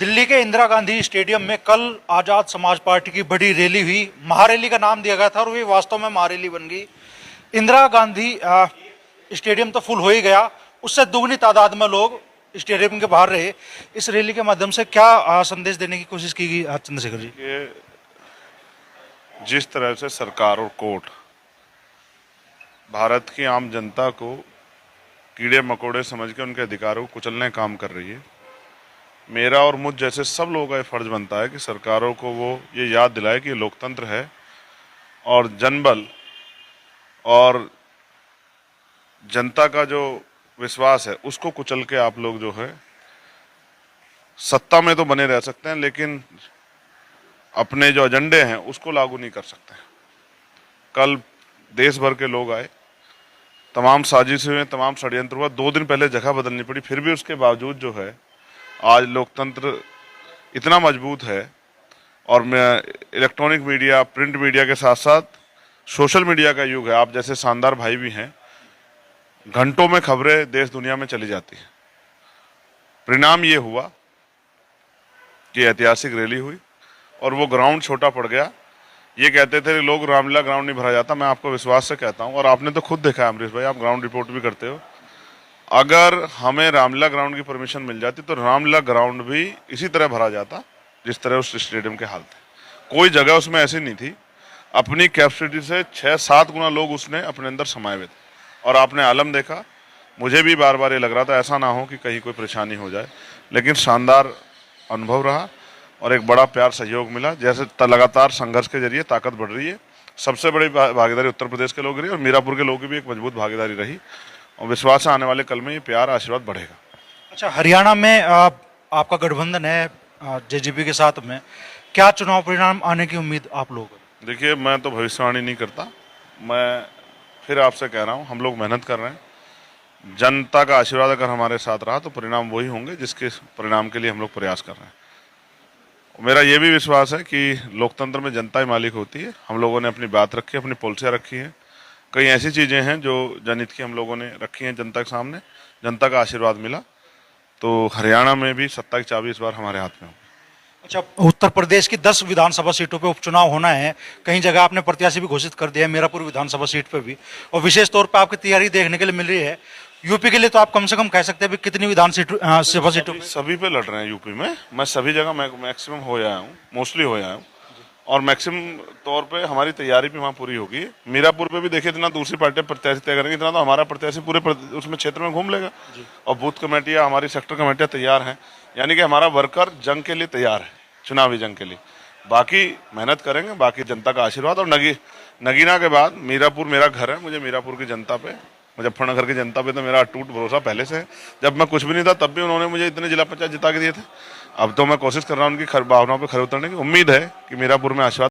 दिल्ली के इंदिरा गांधी स्टेडियम में कल आजाद समाज पार्टी की बड़ी रैली हुई। महारैली का नाम दिया गया था और वे वास्तव में महारैली बन गई। इंदिरा गांधी स्टेडियम तो फुल हो ही गया, उससे दुगनी तादाद में लोग स्टेडियम के बाहर रहे। इस रैली के माध्यम से क्या संदेश देने की कोशिश की गई चंद्रशेखर जी? ये जिस तरह से सरकार और कोर्ट भारत की आम जनता को कीड़े मकोड़े समझ के उनके अधिकारों को कुचलने का काम कर रही है, मेरा और मुझ जैसे सब लोगों का ये फर्ज बनता है कि सरकारों को वो ये याद दिलाए कि ये लोकतंत्र है और जनबल और जनता का जो विश्वास है उसको कुचल के आप लोग जो है सत्ता में तो बने रह सकते हैं, लेकिन अपने जो एजेंडे हैं उसको लागू नहीं कर सकते। कल देश भर के लोग आए, तमाम साजिशें हुई, तमाम षड्यंत्र हुआ, 2 दिन पहले जगह बदलनी पड़ी, फिर भी उसके बावजूद जो है आज लोकतंत्र इतना मजबूत है। और इलेक्ट्रॉनिक मीडिया, प्रिंट मीडिया के साथ साथ सोशल मीडिया का युग है। आप जैसे शानदार भाई भी हैं, घंटों में खबरें देश दुनिया में चली जाती हैं। परिणाम ये हुआ कि ऐतिहासिक रैली हुई और वो ग्राउंड छोटा पड़ गया। ये कहते थे लोग रामलीला ग्राउंड नहीं भरा जाता, मैं आपको विश्वास से कहता हूँ और आपने तो खुद देखा है अमरीश भाई, आप ग्राउंड रिपोर्ट भी करते हो। अगर हमें रामलीला ग्राउंड की परमिशन मिल जाती तो रामलीला ग्राउंड भी इसी तरह भरा जाता जिस तरह उस स्टेडियम के हाल थे। कोई जगह उसमें ऐसी नहीं थी, अपनी कैपेसिटी से 6-7 गुना लोग उसने अपने अंदर समाये हुए थे और आपने आलम देखा। मुझे भी बार बार ये लग रहा था ऐसा ना हो कि कहीं कोई परेशानी हो जाए, लेकिन शानदार अनुभव रहा और एक बड़ा प्यार सहयोग मिला। जैसे लगातार संघर्ष के जरिए ताकत बढ़ रही है, सबसे बड़ी भागीदारी उत्तर प्रदेश के लोग रही और मीरापुर के लोगों की भी एक मजबूत भागीदारी रही और विश्वास है आने वाले कल में ये प्यार आशीर्वाद बढ़ेगा। अच्छा, हरियाणा में आपका गठबंधन है जेजेपी के साथ में, क्या चुनाव परिणाम आने की उम्मीद आप लोगों को? देखिए, मैं तो भविष्यवाणी नहीं करता, मैं फिर आपसे कह रहा हूँ हम लोग मेहनत कर रहे हैं। जनता का आशीर्वाद अगर हमारे साथ रहा तो परिणाम वही होंगे जिसके परिणाम के लिए हम लोग प्रयास कर रहे हैं। मेरा ये भी विश्वास है कि लोकतंत्र में जनता ही मालिक होती है। हम लोगों ने अपनी बात रखी, अपनी पॉलिसियाँ रखी हैं, कई ऐसी चीज़ें हैं जो जनहित की हम लोगों ने रखी हैं जनता के सामने, जनता का आशीर्वाद मिला, तो हरियाणा में भी सत्ता की चाबी इस बार हमारे हाथ में होगी। अच्छा, उत्तर प्रदेश की 10 विधानसभा सीटों पे उपचुनाव होना है, कहीं जगह आपने प्रत्याशी भी घोषित कर दिया है मीरापुर विधानसभा सीट पे भी, और विशेष तौर पे आपकी तैयारी देखने के लिए मिल रही है। यूपी के लिए तो आप कम से कम कह सकते हैं कितनी विधानसभा सीटों पे? सभी पे लड़ रहे हैं यूपी में, मैं सभी जगह मैक्सिमम हो आया हूँ, मोस्टली हो आया हूँ और मैक्सिमम तौर पे हमारी तैयारी भी वहाँ पूरी होगी। मीरापुर पे भी देखिए, इतना दूसरी पार्टी प्रत्याशी तय करेंगे, इतना तो हमारा प्रत्याशी पूरे उसमें क्षेत्र में घूम लेगा और बूथ कमेटियाँ, हमारी सेक्टर कमेटियाँ तैयार हैं, यानी कि हमारा वर्कर जंग के लिए तैयार है, चुनावी जंग के लिए। बाकी मेहनत करेंगे, बाकी जनता का आशीर्वाद। और नगीना के बाद मीरापुर मेरा घर है, मुझे मीरापुर की जनता पे, मुजफ्फरनगर की जनता पे तो मेरा अटूट भरोसा पहले से है। जब मैं कुछ भी नहीं था तब भी उन्होंने मुझे इतने जिला पंचायत जिता के दिए थे। अब तो मैं कोशिश कर रहा हूँ उनकी भावनाओं पर खरे उतरने की। उम्मीद है कि मीरापुर में आशीर्वाद